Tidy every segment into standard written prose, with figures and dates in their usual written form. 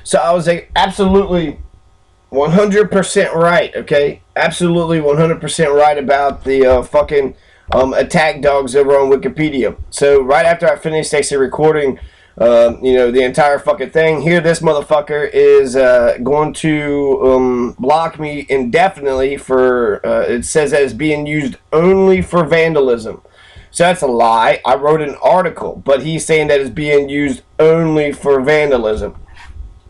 So I was like, absolutely 100% right, okay? Absolutely 100% right about the fucking attack dogs over on Wikipedia. So right after I finished actually recording, the entire fucking thing, here this motherfucker is going to block me indefinitely for, it says that it's being used only for vandalism. So that's a lie. I wrote an article, but he's saying that it's being used only for vandalism.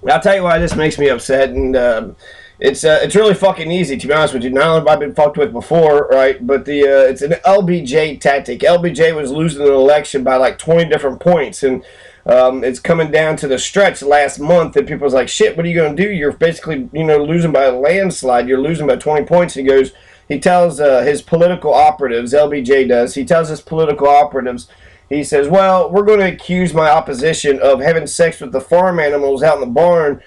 I'll tell you why this makes me upset, and it's really fucking easy, to be honest with you. Not only have I been fucked with before, right, but it's an LBJ tactic. LBJ was losing an election by like 20 different points, and it's coming down to the stretch last month, and people was like, shit, what are you going to do? You're basically, losing by a landslide. You're losing by 20 points. And he tells his political operatives, LBJ does, he tells his political operatives, he says, well, we're going to accuse my opposition of having sex with the farm animals out in the barn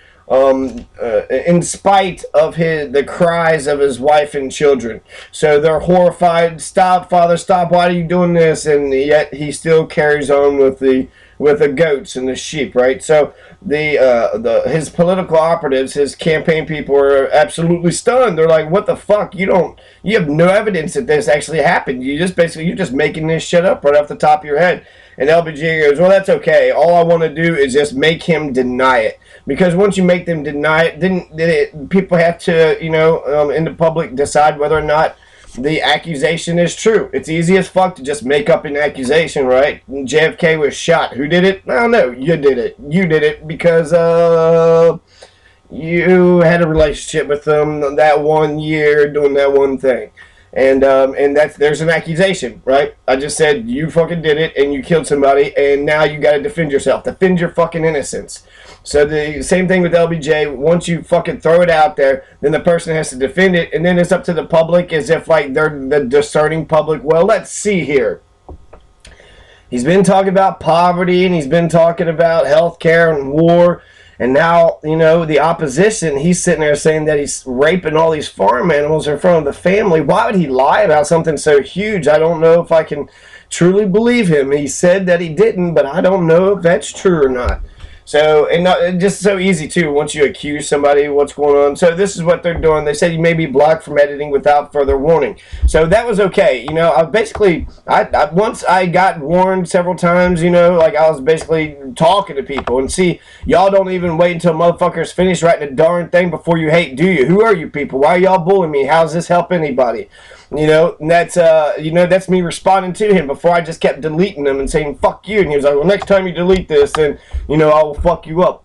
in spite of the cries of his wife and children. So they're horrified. Stop, Father, stop. Why are you doing this? And yet he still carries on with the goats and the sheep, right? So his political operatives, his campaign people are absolutely stunned. They're like, what the fuck? You have no evidence that this actually happened. You're just making this shit up right off the top of your head. And LBJ goes, well, that's okay. All I want to do is just make him deny it. Because once you make them deny it, then people have to, in the public decide whether or not the accusation is true. It's easy as fuck to just make up an accusation, right? JFK was shot. Who did it? I don't know. You did it. You did it because you had a relationship with them that 1 year doing that one thing. And there's an accusation, right? I just said you fucking did it and you killed somebody, and now you got to defend yourself. Defend your fucking innocence. So the same thing with LBJ. Once you fucking throw it out there, then the person has to defend it, and then it's up to the public as if like they're the discerning public. Well, let's see here. He's been talking about poverty, and he's been talking about healthcare and war. And now, the opposition, he's sitting there saying that he's raping all these farm animals in front of the family. Why would he lie about something so huge? I don't know if I can truly believe him. He said that he didn't, but I don't know if that's true or not. So, and just so easy, too, once you accuse somebody what's going on. So this is what they're doing. They said you may be blocked from editing without further warning. So that was okay. Once I got warned several times, like I was basically talking to people. And see, y'all don't even wait until motherfuckers finish writing a darn thing before you hate, do you? Who are you people? Why are y'all bullying me? How does this help anybody? And that's me responding to him before I just kept deleting them and saying, fuck you. And he was like, well, next time you delete this, then, I will fuck you up.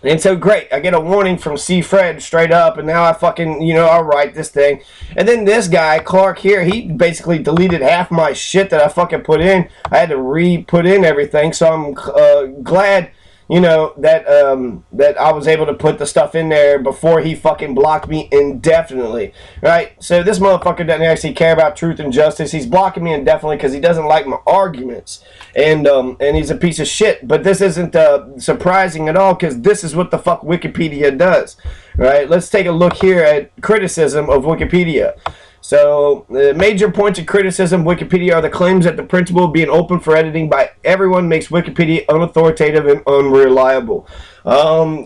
And so, great, I get a warning from C. Fred straight up, and now I fucking, I'll write this thing. And then this guy, Clark here, he basically deleted half my shit that I fucking put in. I had to re-put in everything, so I'm glad that I was able to put the stuff in there before he fucking blocked me indefinitely, right? So this motherfucker doesn't actually care about truth and justice. He's blocking me indefinitely because he doesn't like my arguments, and he's a piece of shit. But this isn't surprising at all, because this is what the fuck Wikipedia does, right? Let's take a look here at criticism of Wikipedia. So, the major points of criticism of Wikipedia are the claims that the principle of being open for editing by everyone makes Wikipedia unauthoritative and unreliable.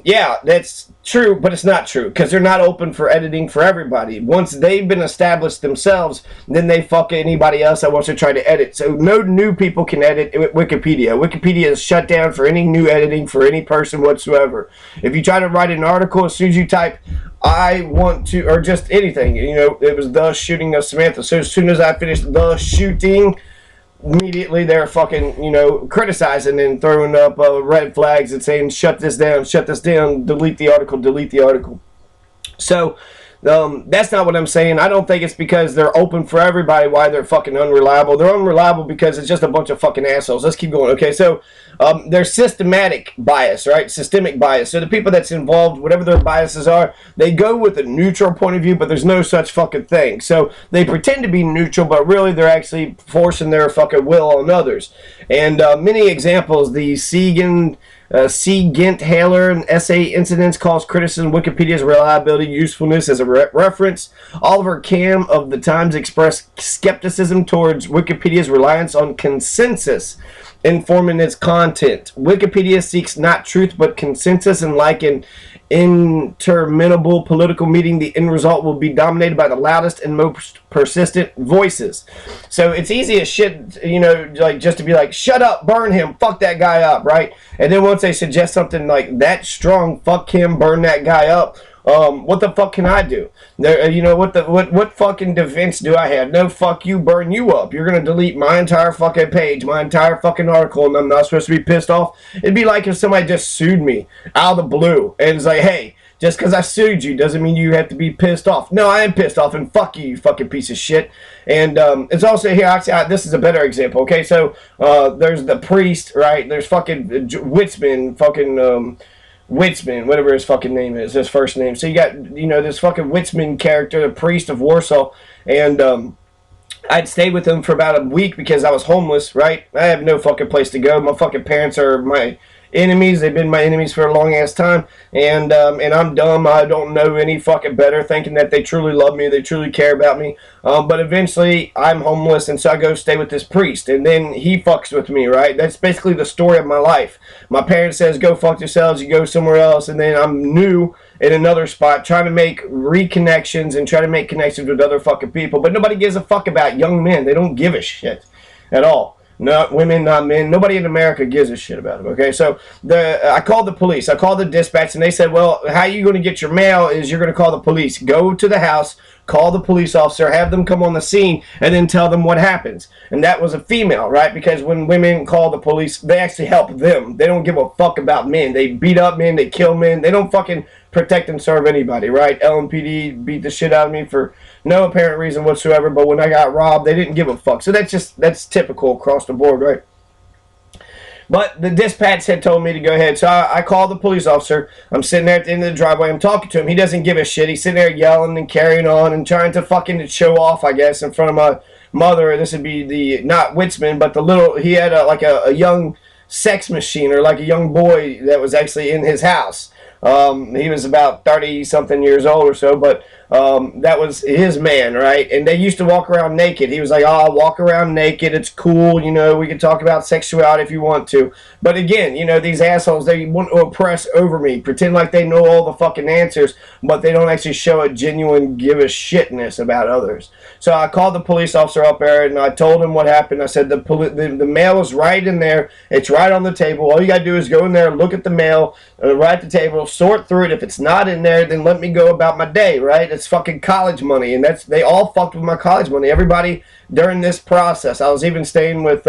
Yeah, that's true, but it's not true, because they're not open for editing for everybody. Once they've been established themselves, then they fuck anybody else that wants to try to edit. So no new people can edit Wikipedia. Wikipedia is shut down for any new editing for any person whatsoever. If you try to write an article, as soon as you type I want to, or just anything, it was the shooting of Samantha. So as soon as I finished the shooting, immediately they're fucking, criticizing and throwing up red flags and saying, shut this down, delete the article. So, that's not what I'm saying. I don't think it's because they're open for everybody why they're fucking unreliable. They're unreliable because it's just a bunch of fucking assholes. Let's keep going. Okay, so there's systematic bias, right? Systemic bias. So the people that's involved, whatever their biases are, they go with a neutral point of view, but there's no such fucking thing. So they pretend to be neutral, but really they're actually forcing their fucking will on others. And many examples, the C. Gent Haler and essay incidents calls criticism of Wikipedia's reliability usefulness as a reference. Oliver Cam of the Times expressed skepticism towards Wikipedia's reliance on consensus. informing its content. Wikipedia seeks not truth but consensus, and like an interminable political meeting, the end result will be dominated by the loudest and most persistent voices. So it's easy as shit, like just to be like, shut up, burn him, fuck that guy up, right? And then once they suggest something like that strong, fuck him, burn that guy up, what the fuck can I do? What fucking defense do I have? No, fuck you, burn you up. You're gonna delete my entire fucking page, my entire fucking article, and I'm not supposed to be pissed off. It'd be like if somebody just sued me out of the blue and it's like, hey, just because I sued you doesn't mean you have to be pissed off. No, I am pissed off, and fuck you, you fucking piece of shit. And it's also here, actually, this is a better example, okay? So there's the priest, right? There's fucking Witzman, Witzman, whatever his fucking name is, his first name. So you got, this fucking Witzman character, the priest of Warsaw, and I'd stayed with him for about a week because I was homeless, right? I have no fucking place to go. My fucking parents are my enemies. They've been my enemies for a long ass time, and I'm dumb. I don't know any fucking better, thinking that they truly love me, they truly care about me. But eventually, I'm homeless, and so I go stay with this priest, and then he fucks with me, right? That's basically the story of my life. My parents says, go fuck yourselves, you go somewhere else, and then I'm new in another spot, trying to make reconnections and try to make connections with other fucking people. But nobody gives a fuck about young men. They don't give a shit at all. Not women, not men. Nobody in America gives a shit about them, okay? So I called the police. I called the dispatch, and they said, well, how are you going to get your mail is you're going to call the police. Go to the house, call the police officer, have them come on the scene, and then tell them what happens. And that was a female, right? Because when women call the police, they actually help them. They don't give a fuck about men. They beat up men. They kill men. They don't fucking protect and serve anybody, right? LMPD beat the shit out of me for no apparent reason whatsoever, but when I got robbed, they didn't give a fuck. So that's typical across the board, right? But the dispatch had told me to go ahead. So I called the police officer. I'm sitting there at the end of the driveway. I'm talking to him. He doesn't give a shit. He's sitting there yelling and carrying on and trying to fucking show off, I guess, in front of my mother. This would be the, not Witzman, but the little, he had a young sex machine, or like a young boy that was actually in his house. He was about 30-something years old or so, but that was his man, right? And they used to walk around naked. He was like, oh, I'll walk around naked. It's cool. We can talk about sexuality if you want to. But again, these assholes, they want to oppress over me, pretend like they know all the fucking answers, but they don't actually show a genuine give a shitness about others. So I called the police officer up there, and I told him what happened. I said, the mail is right in there. It's right on the table. All you got to do is go in there, look at the mail, right at the table, sort through it. If it's not in there, then let me go about my day, right? It's fucking college money, and they all fucked with my college money. Everybody during this process. I was even staying with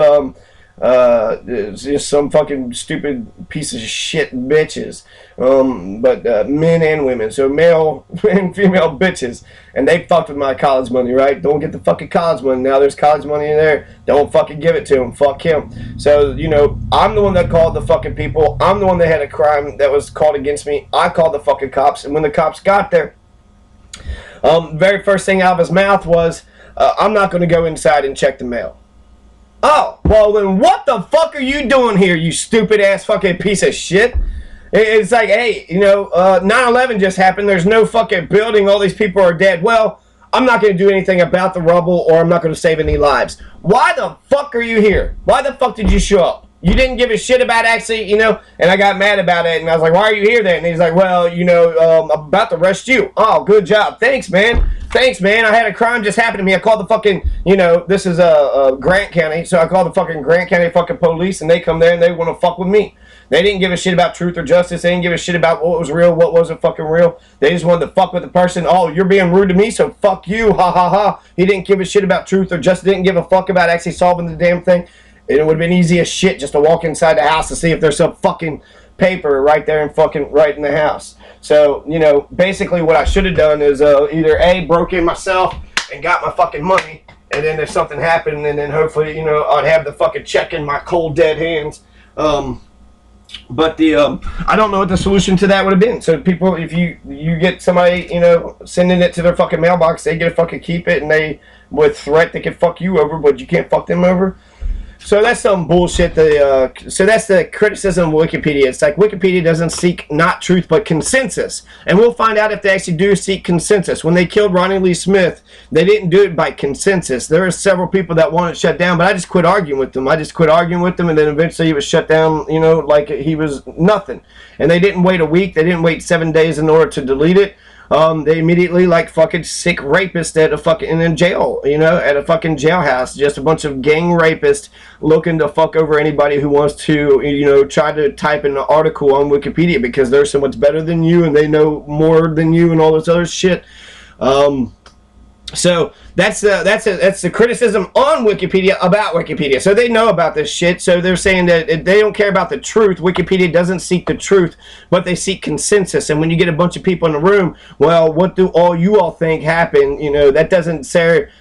just some fucking stupid piece of shit bitches, but men and women, so male and female bitches, and they fucked with my college money, right? Don't get the fucking college money. Now there's college money in there. Don't fucking give it to him. Fuck him. So I'm the one that called the fucking people. I'm the one that had a crime that was called against me. I called the fucking cops, and when the cops got there, very first thing out of his mouth was, I'm not going to go inside and check the mail. Oh, well then what the fuck are you doing here, you stupid ass fucking piece of shit? It's like, hey, 9/11 just happened. There's no fucking building. All these people are dead. Well, I'm not going to do anything about the rubble, or I'm not going to save any lives. Why the fuck are you here? Why the fuck did you show up? You didn't give a shit about actually, and I got mad about it, and I was like, why are you here then? And he's like, well, I'm about to arrest you. Oh, good job. Thanks, man. I had a crime just happen to me. I called the fucking, this is Grant County, so I called the fucking Grant County fucking police, and they come there, and they want to fuck with me. They didn't give a shit about truth or justice. They didn't give a shit about what was real, what wasn't fucking real. They just wanted to fuck with the person. Oh, you're being rude to me, so fuck you. Ha, ha, ha. He didn't give a shit about truth or justice. Didn't give a fuck about actually solving the damn thing. And it would have been easy as shit just to walk inside the house to see if there's some fucking paper right there and fucking right in the house. So, basically what I should have done is either A, broke in myself and got my fucking money, and then if something happened, and then hopefully, I'd have the fucking check in my cold dead hands. But I don't know what the solution to that would have been. So people, if you get somebody, sending it to their fucking mailbox, they get to fucking keep it, and they, with threat, they can fuck you over, but you can't fuck them over. So that's some bullshit. So that's the criticism of Wikipedia. It's like Wikipedia doesn't seek not truth but consensus, and we'll find out if they actually do seek consensus. When they killed Ronnie Lee Smith, they didn't do it by consensus. There were several people that wanted it shut down, but I just quit arguing with them. And then eventually he was shut down. You know, like he was nothing. And they didn't wait a week. They didn't wait 7 days in order to delete it. They immediately, like fucking sick rapists at a fucking in jail, you know, at a fucking jailhouse. Just a bunch of gang rapists looking to fuck over anybody who wants to, you know, try to type in an article on Wikipedia because they're so much better than you and they know more than you and all this other shit. So that's the criticism on Wikipedia about Wikipedia. So they know about this shit. So they're saying that they don't care about the truth. Wikipedia doesn't seek the truth, but they seek consensus. And when you get a bunch of people in the room, well, what do all you all think happened? You know, that doesn't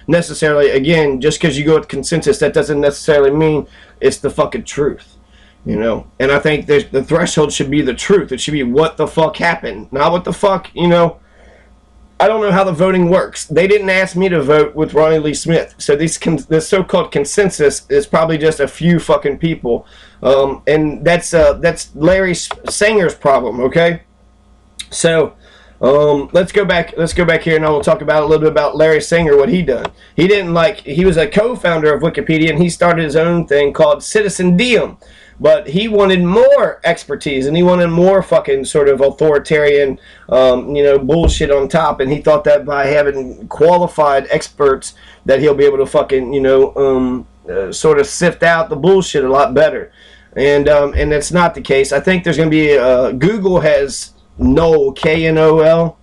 necessarily, again, just because you go with consensus, that doesn't necessarily mean it's the fucking truth. You know, and I think the threshold should be the truth. It should be what the fuck happened, not what the fuck, you know. I don't know how the voting works. They didn't ask me to vote with Ronnie Lee Smith. So this so-called consensus is probably just a few fucking people. And that's Larry Sanger's problem, okay? So let's go back here and I will talk about a little bit about Larry Sanger, what he done. He was a co-founder of Wikipedia and he started his own thing called Citizen Diem. But he wanted more expertise and he wanted more fucking sort of authoritarian, bullshit on top. And he thought that by having qualified experts that he'll be able to fucking, sort of sift out the bullshit a lot better. And that's not the case. I think there's going to be, Google has Knoll, Knol.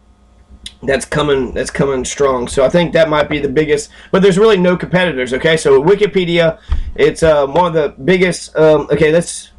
That's coming strong. So I think that might be the biggest, but there's really no competitors. Okay, so Wikipedia, it's one of the biggest. It's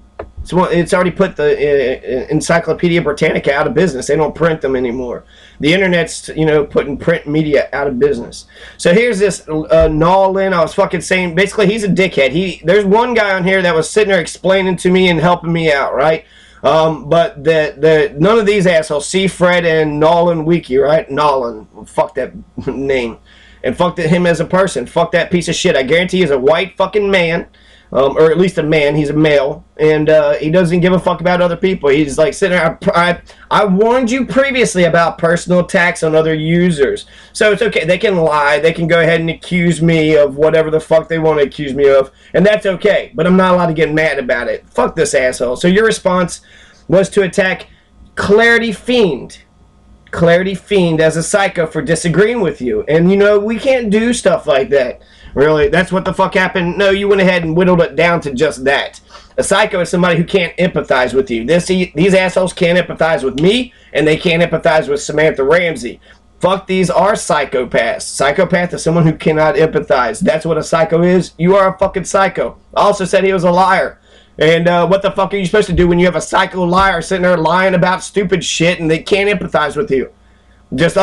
already put the Encyclopedia Britannica out of business. They don't print them anymore. The internet's putting print media out of business. So here's this Nolan. I was fucking saying, basically he's a dickhead. There's one guy on here that was sitting there explaining to me and helping me out, right? But none of these assholes, C. Fred and Nolan Wiki, right? Nolan, fuck that name, and fuck him as a person. Fuck that piece of shit. I guarantee he's a white fucking man, or at least a man. He's a male, and he doesn't give a fuck about other people. He's like sitting there. I warned you previously about personal attacks on other users, so it's okay. They can lie. They can go ahead and accuse me of whatever the fuck they want to accuse me of, and that's okay. But I'm not allowed to get mad about it. Fuck this asshole. So your response was to attack Clarity Fiend as a psycho for disagreeing with you, and we can't do stuff like that. Really, that's what the fuck happened. No, you went ahead and whittled it down to just that. A psycho is somebody who can't empathize with you. These assholes can't empathize with me, and they can't empathize with Samantha Ramsey. Fuck, these are psychopaths. Psychopath is someone who cannot empathize. That's what a psycho is. You are a fucking psycho. I also said he was a liar. And what the fuck are you supposed to do when you have a psycho liar sitting there lying about stupid shit and they can't empathize with you? Just,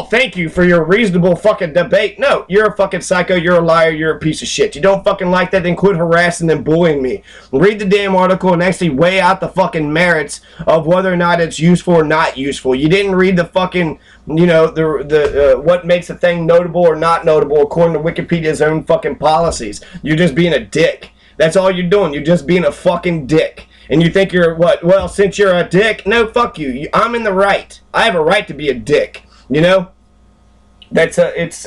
thank you for your reasonable fucking debate. No, you're a fucking psycho, you're a liar, you're a piece of shit. You don't fucking like that, then quit harassing and bullying me. Read the damn article and actually weigh out the fucking merits of whether or not it's useful or not useful. You didn't read the fucking, what makes a thing notable or not notable according to Wikipedia's own fucking policies. You're just being a dick. That's all you're doing. You're just being a fucking dick. And you think you're what? Well, since you're a dick, no, fuck you. I'm in the right. I have a right to be a dick. That's it's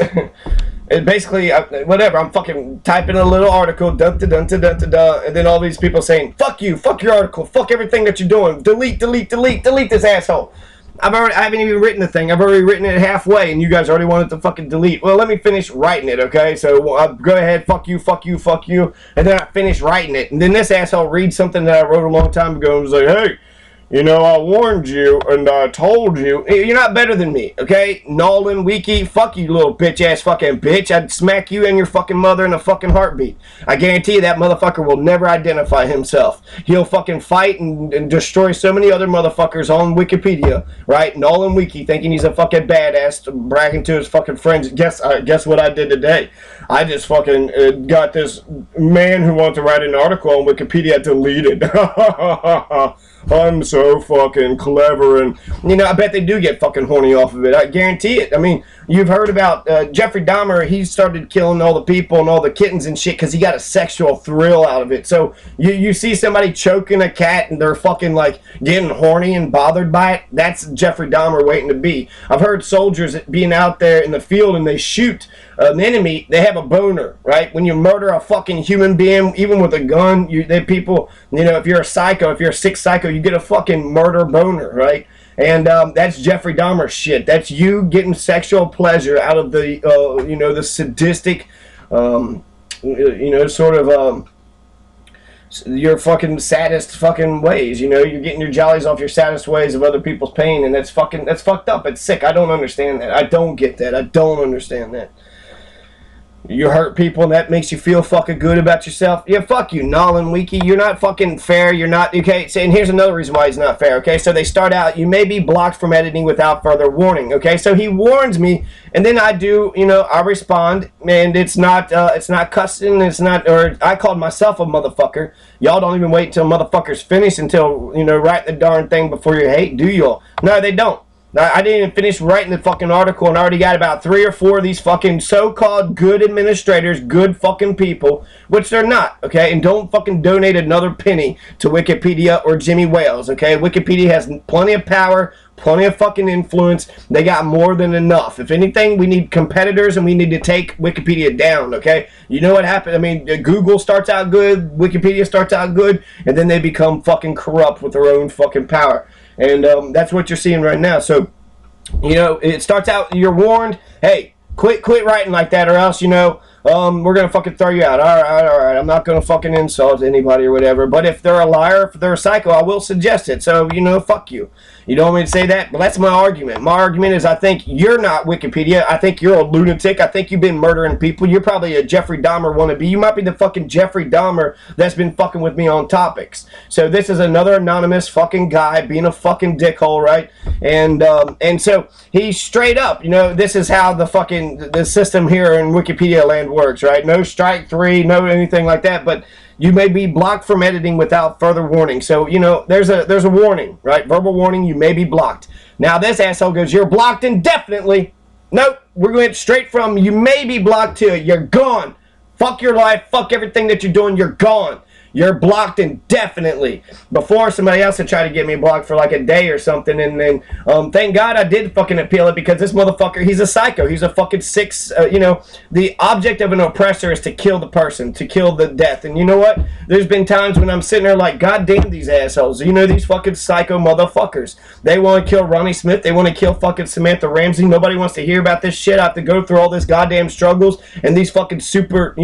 basically whatever. I'm fucking typing a little article, and then all these people saying, "Fuck you, fuck your article, fuck everything that you're doing. Delete this asshole." I haven't even written the thing. I've already written it halfway, and you guys already wanted to fucking delete. Well, let me finish writing it, okay? So go ahead, fuck you, and then I finish writing it. And then this asshole reads something that I wrote a long time ago and was like, hey, I warned you and I told you. You're not better than me, okay? Nolan Wiki, fuck you, little bitch-ass fucking bitch. I'd smack you and your fucking mother in a fucking heartbeat. I guarantee you that motherfucker will never identify himself. He'll fucking fight and destroy so many other motherfuckers on Wikipedia, right? Nolan Wiki thinking he's a fucking badass, bragging to his fucking friends. Guess what I did today? I just fucking got this man who wants to write an article on Wikipedia deleted. I'm so fucking clever, and I bet they do get fucking horny off of it. I guarantee it. I mean, you've heard about Jeffrey Dahmer. He started killing all the people and all the kittens and shit because he got a sexual thrill out of it. So you see somebody choking a cat and they're fucking like getting horny and bothered by it. That's Jeffrey Dahmer waiting to be. I've heard soldiers being out there in the field and they shoot an enemy, they have a boner, right? When you murder a fucking human being, even with a gun, if you're a psycho, if you're a sick psycho, you get a fucking murder boner, right? And that's Jeffrey Dahmer shit. That's you getting sexual pleasure out of the sadistic, your fucking saddest fucking ways. You're getting your jollies off your saddest ways of other people's pain, and that's fucked up. It's sick. I don't understand that. I don't get that. I don't understand that. You hurt people and that makes you feel fucking good about yourself. Yeah, fuck you, Nolan Wiki. You're not fucking fair. You're not, okay? So, and here's another reason why he's not fair, okay? So they start out, you may be blocked from editing without further warning, okay? So he warns me, and then I do, I respond, and it's not cussing, or I called myself a motherfucker. Y'all don't even wait until motherfuckers finish until, write the darn thing before you hate, do y'all? No, they don't. I didn't even finish writing the fucking article and I already got about 3 or 4 of these fucking so-called good administrators, good fucking people, which they're not, okay? And don't fucking donate another penny to Wikipedia or Jimmy Wales, okay? Wikipedia has plenty of power, plenty of fucking influence. They got more than enough. If anything, we need competitors and we need to take Wikipedia down, okay? You know what happened? I mean, Google starts out good, Wikipedia starts out good, and then they become fucking corrupt with their own fucking power. And that's what you're seeing right now. So, it starts out, you're warned, hey, quit writing like that or else, we're going to fucking throw you out. All right. I'm not going to fucking insult anybody or whatever. But if they're a liar, if they're a psycho, I will suggest it. So, fuck you. You don't want me to say that? But that's my argument. My argument is I think you're not Wikipedia. I think you're a lunatic. I think you've been murdering people. You're probably a Jeffrey Dahmer wannabe. You might be the fucking Jeffrey Dahmer that's been fucking with me on topics. So this is another anonymous fucking guy being a fucking dickhole, right? And so he's straight up, this is how the system here in Wikipedia land works, right? No strike 3, no anything like that, but you may be blocked from editing without further warning. So, there's a warning, right? Verbal warning, you may be blocked. Now, this asshole goes, you're blocked indefinitely. Nope, we're going straight from you may be blocked to you're gone. Fuck your life, fuck everything that you're doing, you're gone. You're blocked indefinitely. Before, somebody else had tried to get me blocked for like a day or something, and then thank God I did fucking appeal it because this motherfucker, he's a psycho. He's a fucking the object of an oppressor is to kill the person, to kill the death. And you know what? There's been times when I'm sitting there like, God damn these assholes. These fucking psycho motherfuckers. They want to kill Ronnie Smith. They want to kill fucking Samantha Ramsey. Nobody wants to hear about this shit. I have to go through all this goddamn struggles and these fucking super,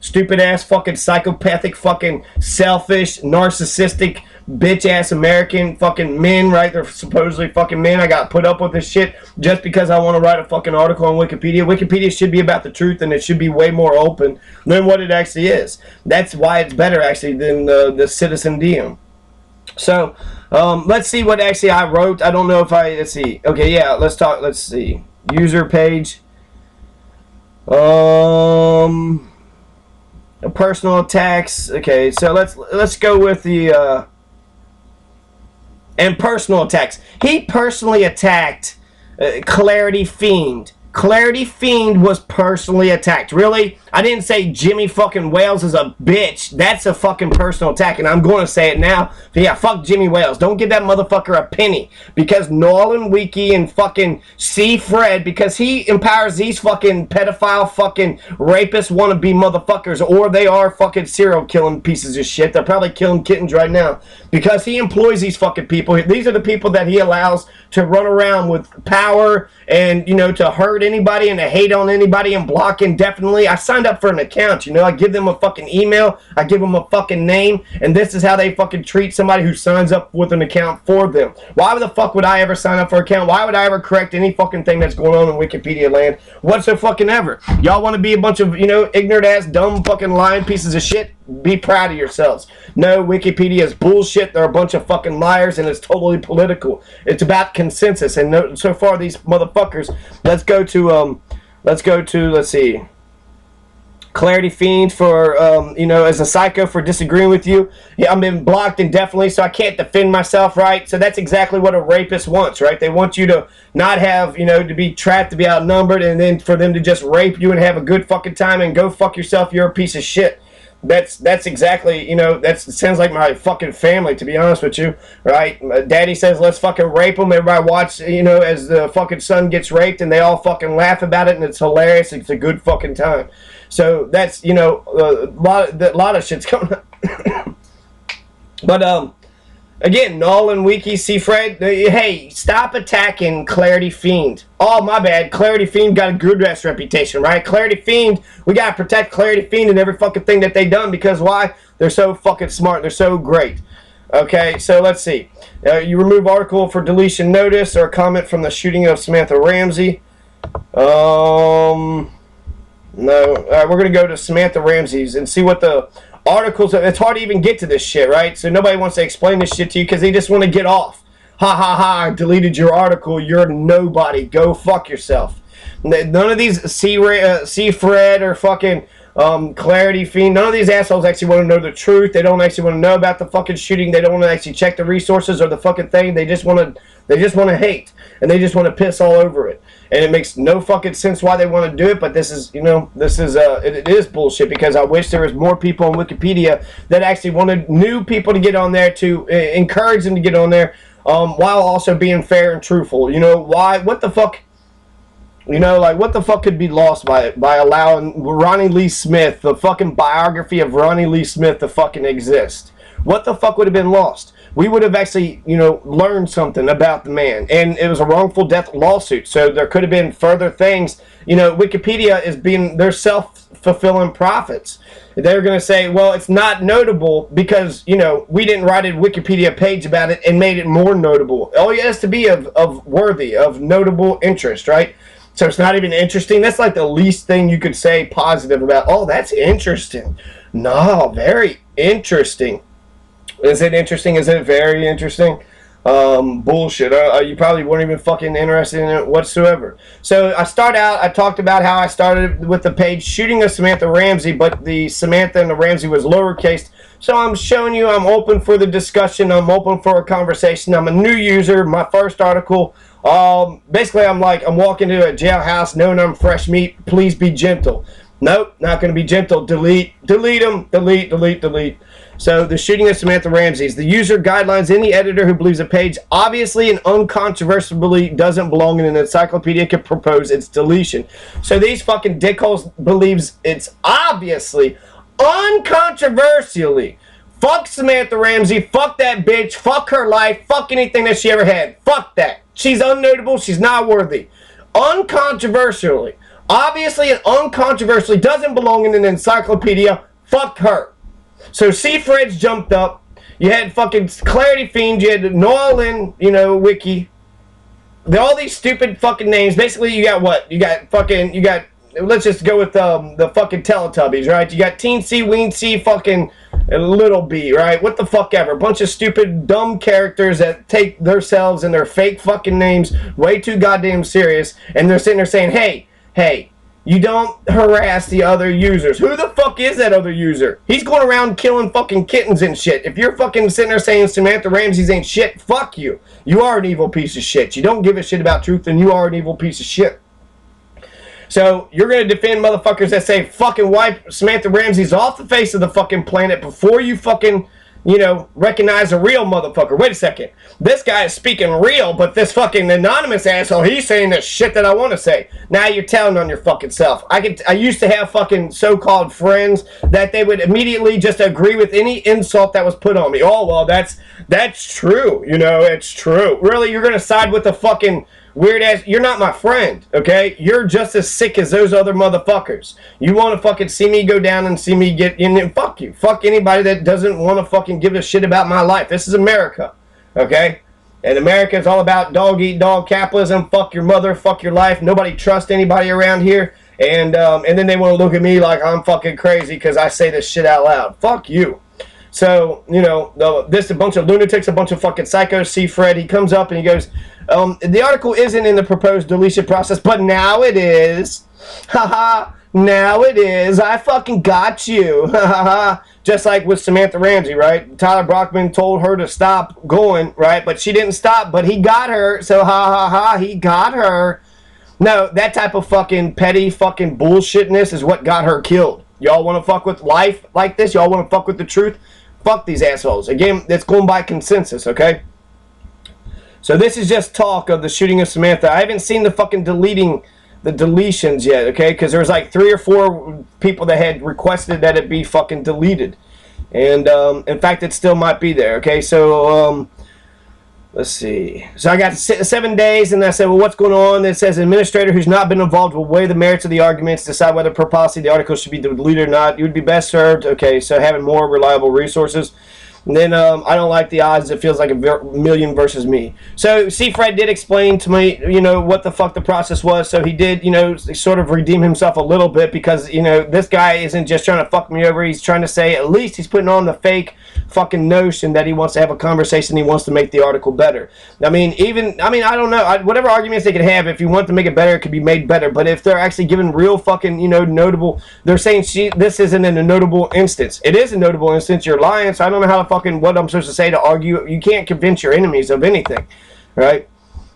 stupid ass fucking psychopathic fucking selfish, narcissistic, bitch-ass American fucking men, right? They're supposedly fucking men. I got put up with this shit just because I want to write a fucking article on Wikipedia. Wikipedia should be about the truth, and it should be way more open than what it actually is. That's why it's better, actually, than the Citizen Diem. So, let's see what actually I wrote. I don't know if let's see. Okay, yeah, let's see. User page. Personal attacks. Okay, so let's go with the and personal attacks. He personally attacked Clarity Fiend. Clarity Fiend was personally attacked. Really? I didn't say Jimmy fucking Wales is a bitch. That's a fucking personal attack, and I'm going to say it now. But yeah, fuck Jimmy Wales. Don't give that motherfucker a penny. Because Nolan Wiki and fucking C. Fred, because he empowers these fucking pedophile fucking rapist wannabe motherfuckers, or they are fucking serial killing pieces of shit. They're probably killing kittens right now. Because he employs these fucking people. These are the people that he allows to run around with power and, to hurt anybody and to hate on anybody and block indefinitely. I signed up for an account, I give them a fucking email, I give them a fucking name, and this is how they fucking treat somebody who signs up with an account for them. Why the fuck would I ever sign up for an account? Why would I ever correct any fucking thing that's going on in Wikipedia land whatsoever? Y'all want to be a bunch of, ignorant ass, dumb fucking lying pieces of shit? Be proud of yourselves. No, Wikipedia is bullshit. They're a bunch of fucking liars, and it's totally political. It's about consensus, and so far these motherfuckers. Let's see. Clarity Fiend for, as a psycho for disagreeing with you. Yeah, I've been blocked indefinitely, so I can't defend myself, right? So that's exactly what a rapist wants, right? They want you to not have, to be trapped, to be outnumbered, and then for them to just rape you and have a good fucking time and go fuck yourself. You're a piece of shit. That's exactly, that sounds like my fucking family, to be honest with you, right? Daddy says, let's fucking rape them. Everybody watch, as the fucking son gets raped, and they all fucking laugh about it, and it's hilarious. It's a good fucking time. So that's, a lot of shit's coming up. But, again, Nolan, Wiki, Seafred, hey, stop attacking Clarity Fiend. Oh, my bad. Clarity Fiend got a good ass reputation, right? Clarity Fiend, we gotta protect Clarity Fiend and every fucking thing that they done, because why? They're so fucking smart. They're so great. Okay, so let's see. You remove article for deletion notice or comment from the shooting of Samantha Ramsey. No. Alright, we're gonna go to Samantha Ramsey's and see what the articles. It's hard to even get to this shit, right? So nobody wants to explain this shit to you because they just want to get off. Ha ha ha, I deleted your article. You're nobody. Go fuck yourself. None of these C-Fred or fucking Clarity Fiend, none of these assholes actually want to know the truth. They don't actually want to know about the fucking shooting. They don't want to actually check the resources or the fucking thing. They just want to hate, and they just want to piss all over it. And it makes no fucking sense why they want to do it, but this is it is bullshit, because I wish there was more people on Wikipedia that actually wanted new people to get on there, to encourage them to get on there, while also being fair and truthful. Why? What the fuck? What the fuck could be lost by allowing Ronnie Lee Smith, the fucking biography of Ronnie Lee Smith, to fucking exist? What the fuck would have been lost? We would have actually, learned something about the man. And it was a wrongful death lawsuit, so there could have been further things. Wikipedia is being, they're self-fulfilling prophets. They're going to say, well, it's not notable because, we didn't write a Wikipedia page about it and made it more notable. All it has to be of worthy, of notable interest, right? So it's not even interesting. That's like the least thing you could say positive about. Oh, that's interesting. No, very interesting. Is it interesting? Is it very interesting? Bullshit. You probably weren't even fucking interested in it whatsoever. So I talked about how I started with the page shooting of Samantha Ramsey, but the Samantha and the Ramsey was lowercase. So I'm showing you I'm open for the discussion. I'm open for a conversation. I'm a new user. My first article, basically I'm walking to a jailhouse knowing I'm fresh meat. Please be gentle. Nope, not going to be gentle. Delete them. Delete. So the shooting of Samantha Ramsey's. The user guidelines, any editor who believes a page obviously and uncontroversially doesn't belong in an encyclopedia can propose its deletion. So these fucking dickholes believes it's obviously, uncontroversially. Fuck Samantha Ramsey. Fuck that bitch. Fuck her life. Fuck anything that she ever had. Fuck that. She's unnotable. She's not worthy. Uncontroversially. Obviously and uncontroversially doesn't belong in an encyclopedia. Fuck her. So C-Fred's jumped up. You had fucking Clarity Fiend. You had Nolan, Wiki. All these stupid fucking names. Basically, you got what? You got, let's just go with the fucking Teletubbies, right? You got Teen C, Ween C, fucking Little B, right? What the fuck ever. Bunch of stupid, dumb characters that take themselves and their fake fucking names way too goddamn serious. And they're sitting there saying, hey, you don't harass the other users. Who the fuck is that other user? He's going around killing fucking kittens and shit. If you're fucking sitting there saying Samantha Ramsey's ain't shit, fuck you. You are an evil piece of shit. You don't give a shit about truth, and you are an evil piece of shit. So you're going to defend motherfuckers that say fucking wipe Samantha Ramsey's off the face of the fucking planet before you fucking, recognize a real motherfucker. Wait a second. This guy is speaking real, but this fucking anonymous asshole, he's saying the shit that I want to say. Now you're telling on your fucking self. I used to have fucking so-called friends that they would immediately just agree with any insult that was put on me. Oh, well, that's true. It's true. Really, you're going to side with the fucking weird ass. You're not my friend, okay? You're just as sick as those other motherfuckers. You want to fucking see me go down and see me get in, and fuck you. Fuck anybody that doesn't want to fucking give a shit about my life. This is America, okay? And America is all about dog eat dog capitalism. Fuck your mother, fuck your life. Nobody trusts anybody around here. And then they want to look at me like I'm fucking crazy because I say this shit out loud. Fuck you. So, this a bunch of lunatics, a bunch of fucking psychos. See Fred, he comes up and he goes, the article isn't in the proposed deletion process, but now it is. Haha. Now it is. I fucking got you. Just like with Samantha Ramsey, right? Tyler Brockman told her to stop going, right? But she didn't stop, but he got her. So he got her. No, that type of fucking petty fucking bullshitness is what got her killed. Y'all want to fuck with life like this? Y'all want to fuck with the truth? Fuck these assholes. Again, it's going by consensus, okay? So this is just talk of the shooting of Samantha. I haven't seen the fucking deletions yet, okay? Because there was like 3 or 4 people that had requested that it be fucking deleted. And, in fact, it still might be there, okay? So, let's see. So I got 7 days, and I said, well, what's going on? It says, administrator who's not been involved will weigh the merits of the arguments, decide whether per policy the article should be deleted or not. You would be best served, okay, so having more reliable resources. And then I don't like the odds. It feels like a million versus me. So Fred did explain to me, what the fuck the process was. So he did, sort of redeem himself a little bit because, this guy isn't just trying to fuck me over. He's trying to say at least he's putting on the fake fucking notion that he wants to have a conversation. He wants to make the article better. I don't know. Whatever arguments they could have, if you want to make it better, it could be made better. But if they're actually giving real fucking, notable, they're saying this isn't in a notable instance. It is a notable instance. You're lying. So I don't know how to fucking what I'm supposed to say to argue. You can't convince your enemies of anything, right?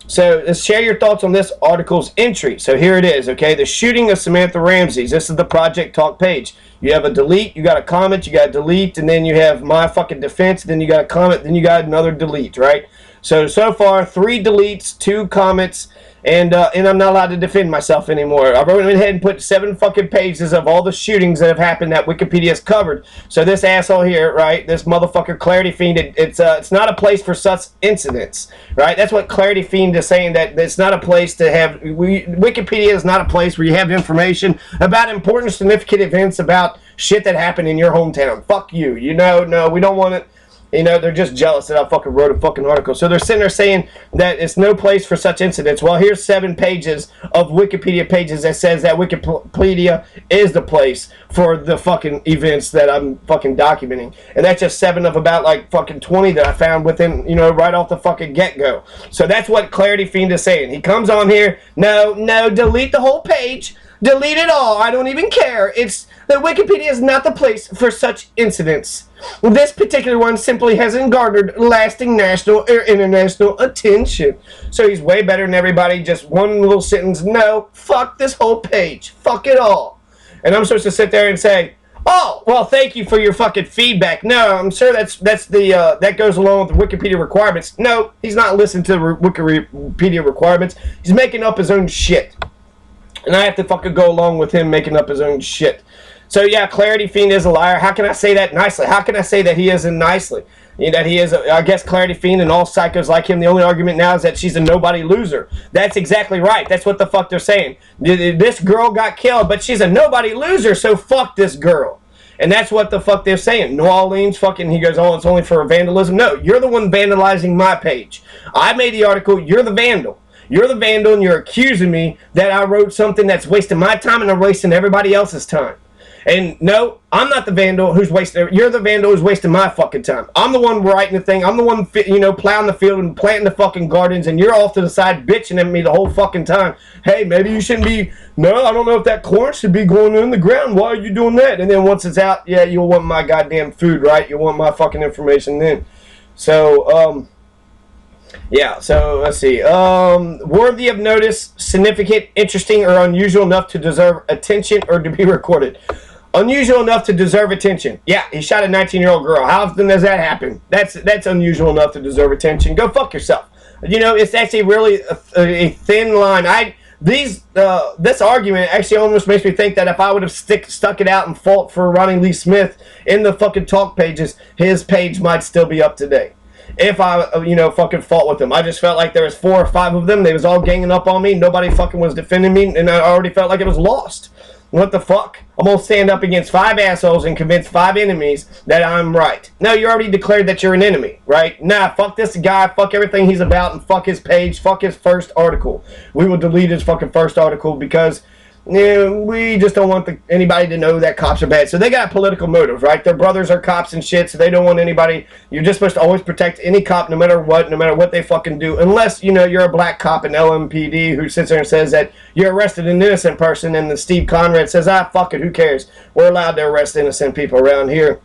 So let's share your thoughts on this article's entry. So here it is, okay? The shooting of Samantha Ramsey. This is the Project Talk page. You have a delete, you got a comment, you got a delete, and then you have my fucking defense, then you got a comment, then you got another delete, right? So far, 3 deletes, 2 comments, and I'm not allowed to defend myself anymore. I went ahead and put 7 fucking pages of all the shootings that have happened that Wikipedia's covered. So this asshole here, right, this motherfucker Clarity Fiend, it's not a place for such incidents, right? That's what Clarity Fiend is saying, that it's not a place to have, Wikipedia is not a place where you have information about important, significant events, about shit that happened in your hometown. Fuck you. No, we don't want it. They're just jealous that I fucking wrote a fucking article. So they're sitting there saying that it's no place for such incidents. Well, here's 7 pages of Wikipedia pages that says that Wikipedia is the place for the fucking events that I'm fucking documenting. And that's just 7 of about like fucking 20 that I found within, right off the fucking get-go. So that's what Clarity Fiend is saying. He comes on here, no, delete the whole page. Delete it all. I don't even care. It's that Wikipedia is not the place for such incidents. This particular one simply hasn't garnered lasting national or international attention. So he's way better than everybody. Just one little sentence. No, fuck this whole page. Fuck it all. And I'm supposed to sit there and say, oh, well, thank you for your fucking feedback. No, I'm sure that goes along with the Wikipedia requirements. No, he's not listening to the Wikipedia requirements. He's making up his own shit. And I have to fucking go along with him making up his own shit. So yeah, Clarity Fiend is a liar. How can I say that nicely? How can I say that he isn't nicely? That he is, I guess, Clarity Fiend and all psychos like him. The only argument now is that she's a nobody loser. That's exactly right. That's what the fuck they're saying. This girl got killed, but she's a nobody loser, so fuck this girl. And that's what the fuck they're saying. New Orleans fucking, he goes, oh, it's only for vandalism. No, you're the one vandalizing my page. I made the article. You're the vandal. You're the vandal, and you're accusing me that I wrote something that's wasting my time and I'm wasting everybody else's time. And no, I'm not the vandal who's wasting. You're the vandal who's wasting my fucking time. I'm the one writing the thing. I'm the one, plowing the field and planting the fucking gardens, and you're off to the side bitching at me the whole fucking time. Hey, maybe you shouldn't be. No, I don't know if that corn should be going in the ground. Why are you doing that? And then once it's out, yeah, you'll want my goddamn food, right? You'll want my fucking information then. So, yeah, so let's see. Worthy of notice, significant, interesting, or unusual enough to deserve attention or to be recorded. Unusual enough to deserve attention. Yeah, he shot a 19-year-old girl. How often does that happen? That's unusual enough to deserve attention. Go fuck yourself. It's actually really a thin line. This argument actually almost makes me think that if I would have stuck it out and fought for Ronnie Lee Smith in the fucking talk pages, his page might still be up to date. If I, fucking fought with them. I just felt like there was 4 or 5 of them. They was all ganging up on me. Nobody fucking was defending me, and I already felt like it was lost. What the fuck? I'm going to stand up against 5 assholes and convince 5 enemies that I'm right. No, you already declared that you're an enemy, right? Nah, fuck this guy, fuck everything he's about, and fuck his page, fuck his first article. We will delete his fucking first article because we just don't want anybody to know that cops are bad. So they got a political motive, right? Their brothers are cops and shit, so they don't want anybody. You're just supposed to always protect any cop no matter what they fucking do. Unless, you're a black cop in LMPD who sits there and says that you arrested an innocent person, and then Steve Conrad says, fuck it, who cares? We're allowed to arrest innocent people around here.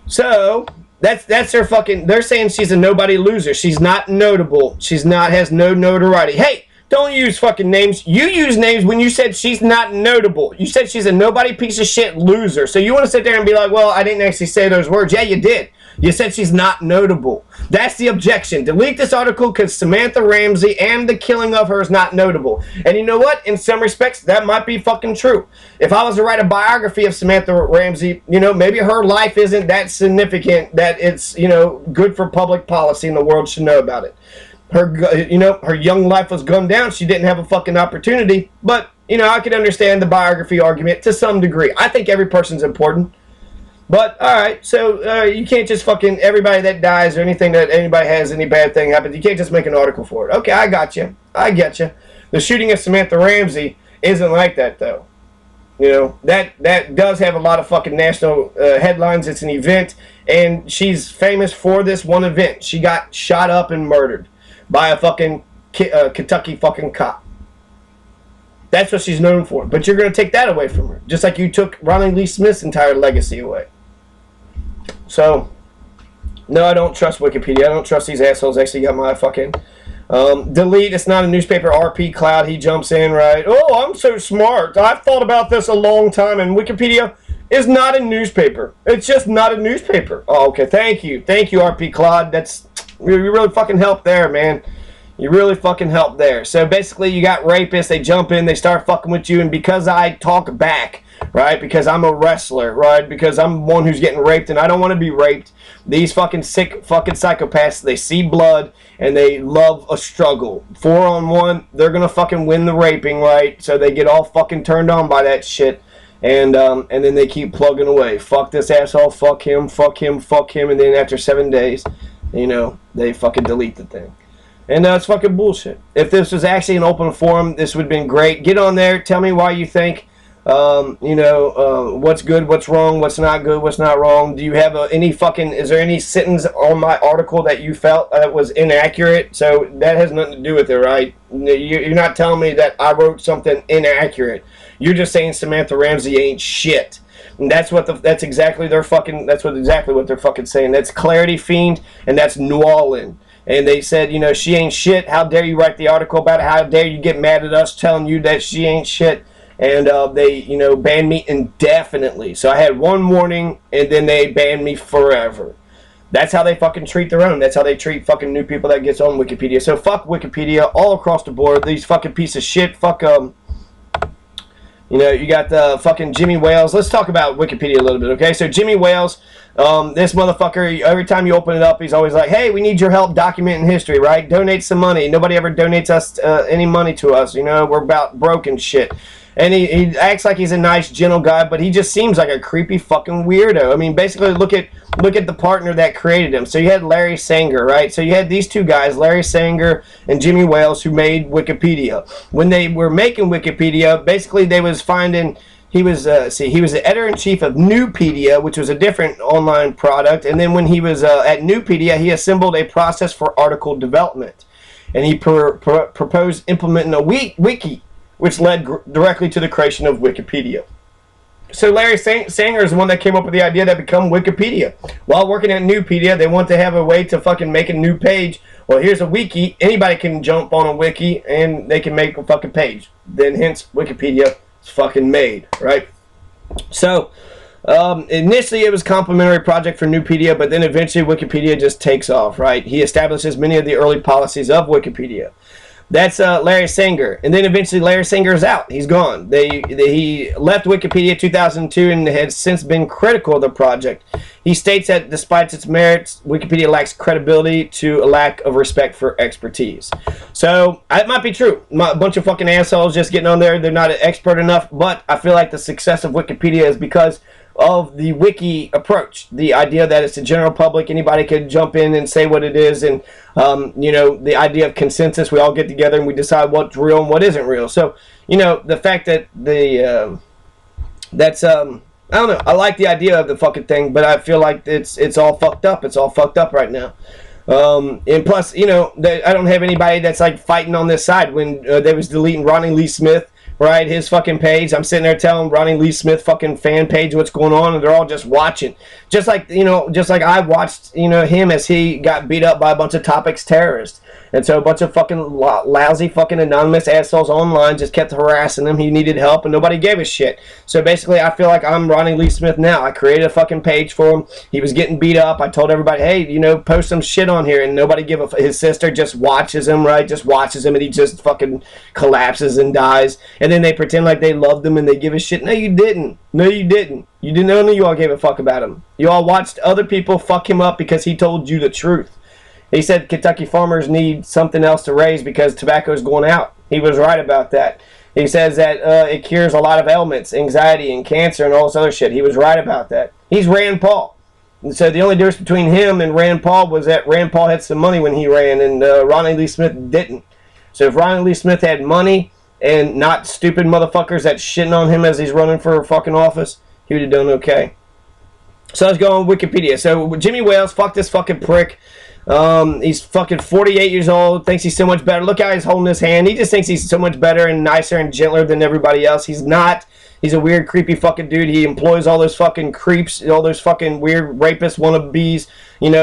So that's their fucking. They're saying she's a nobody loser. She's not notable. Has no notoriety. Hey, don't use fucking names. You use names when you said she's not notable. You said she's a nobody piece of shit loser. So you want to sit there and be like, well, I didn't actually say those words. Yeah, you did. You said she's not notable. That's the objection. Delete this article because Samantha Ramsey and the killing of her is not notable. And you know what? In some respects, that might be fucking true. If I was to write a biography of Samantha Ramsey, maybe her life isn't that significant that it's, good for public policy and the world should know about it. Her young life was gunned down. She didn't have a fucking opportunity. But, I could understand the biography argument to some degree. I think every person's important. But, alright, so you can't just fucking, everybody that dies or anything that anybody has any bad thing happens, you can't just make an article for it. Okay, I got you. I get you. The shooting of Samantha Ramsey isn't like that, though. That does have a lot of fucking national headlines. It's an event, and she's famous for this one event. She got shot up and murdered by a fucking Kentucky fucking cop. That's what she's known for. But you're going to take that away from her. Just like you took Ronnie Lee Smith's entire legacy away. So, no, I don't trust Wikipedia. I don't trust these assholes actually got my fucking... delete, it's not a newspaper. RP Cloud, he jumps in, right? Oh, I'm so smart. I've thought about this a long time, and Wikipedia is not a newspaper. It's just not a newspaper. Oh, okay, thank you. Thank you, RP Cloud. You really fucking helped there, man. You really fucking helped there. So basically, you got rapists. They jump in. They start fucking with you. And because I talk back, right? Because I'm a wrestler, right? Because I'm one who's getting raped and I don't want to be raped. These fucking sick fucking psychopaths, they see blood and they love a struggle. 4-on-1, they're going to fucking win the raping, right? So they get all fucking turned on by that shit. And then they keep plugging away. Fuck this asshole. Fuck him. Fuck him. Fuck him. And then after 7 days, they fucking delete the thing. And it's fucking bullshit. If this was actually an open forum, this would have been great. Get on there. Tell me why you think, what's good, what's wrong, what's not good, what's not wrong. Do you have is there any sentence on my article that you felt was inaccurate? So that has nothing to do with it, right? You're not telling me that I wrote something inaccurate. You're just saying Samantha Ramsey ain't shit. And that's exactly what they're fucking saying. That's Clarity Fiend and that's New Orleans. And they said, she ain't shit. How dare you write the article about it? How dare you get mad at us telling you that she ain't shit? And they, banned me indefinitely. So I had one warning, and then they banned me forever. That's how they fucking treat their own. That's how they treat fucking new people that gets on Wikipedia. So fuck Wikipedia all across the board. These fucking piece of shit. Fuck, you got the fucking Jimmy Wales. Let's talk about Wikipedia a little bit, okay? So Jimmy Wales, this motherfucker, every time you open it up, he's always like, hey, we need your help documenting history, right? Donate some money. Nobody ever donates us any money to us. We're about broken shit. And he acts like he's a nice, gentle guy, but he just seems like a creepy fucking weirdo. I mean, basically, look at the partner that created him. So you had Larry Sanger, right? So you had these two guys, Larry Sanger and Jimmy Wales, who made Wikipedia. When they were making Wikipedia, basically they was finding... He was the editor-in-chief of Newpedia, which was a different online product. And then when he was at Newpedia, he assembled a process for article development. And he proposed implementing a wiki, which led directly to the creation of Wikipedia. So Larry Sanger is the one that came up with the idea that become Wikipedia. While working at Newpedia, they want to have a way to fucking make a new page. Well, here's a wiki. Anybody can jump on a wiki, and they can make a fucking page. Then hence Wikipedia is fucking made, right? So initially it was a complimentary project for Newpedia, but then eventually Wikipedia just takes off, right? He establishes many of the early policies of Wikipedia. That's Larry Sanger. And then eventually Larry Sanger's out. He's gone. He left Wikipedia in 2002 and has since been critical of the project. He states that despite its merits, Wikipedia lacks credibility to a lack of respect for expertise. So, it might be true. A bunch of fucking assholes just getting on there. They're not an expert enough. But I feel like the success of Wikipedia is because of the wiki approach. The idea that it's the general public, anybody could jump in and say what it is, and the idea of consensus, we all get together and we decide what's real and what isn't real. So, the fact that that's I don't know. I like the idea of the fucking thing, but I feel like it's all fucked up. It's all fucked up right now. And plus, I don't have anybody that's like fighting on this side when they was deleting Ronnie Lee Smith, right? His fucking page. I'm sitting there telling Ronnie Lee Smith fucking fan page what's going on, and they're all just watching. Just like I watched, him as he got beat up by a bunch of Topics terrorists. And so a bunch of fucking lousy fucking anonymous assholes online just kept harassing him. He needed help and nobody gave a shit. So basically I feel like I'm Ronnie Lee Smith now. I created a fucking page for him. He was getting beat up. I told everybody, hey, post some shit on here, and nobody give a his sister just watches him, right? Just watches him, and he just fucking collapses and dies. And then they pretend like they loved him and they give a shit. No, you didn't. No, you didn't. You didn't know you all gave a fuck about him. You all watched other people fuck him up because he told you the truth. He said Kentucky farmers need something else to raise because tobacco is going out. He was right about that. He says that it cures a lot of ailments, anxiety and cancer and all this other shit. He was right about that. He's Rand Paul. And so the only difference between him and Rand Paul was that Rand Paul had some money when he ran, and Ronnie Lee Smith didn't. So if Ronnie Lee Smith had money and not stupid motherfuckers that shitting on him as he's running for fucking office, he would have done okay. So let's go on Wikipedia. So Jimmy Wales, fuck this fucking prick. He's fucking 48 years old, thinks he's so much better. Look how he's holding his hand. He just thinks he's so much better and nicer and gentler than everybody else. He's not. He's a weird, creepy fucking dude. He employs all those fucking creeps, all those fucking weird rapists, wannabes,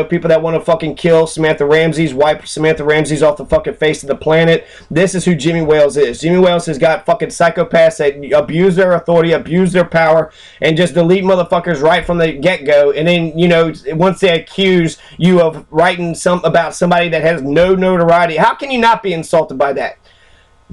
people that want to fucking kill Samantha Ramses, wipe Samantha Ramses off the fucking face of the planet. This is who Jimmy Wales is. Jimmy Wales has got fucking psychopaths that abuse their authority, abuse their power, and just delete motherfuckers right from the get-go. And then, once they accuse you of writing about somebody that has no notoriety, how can you not be insulted by that?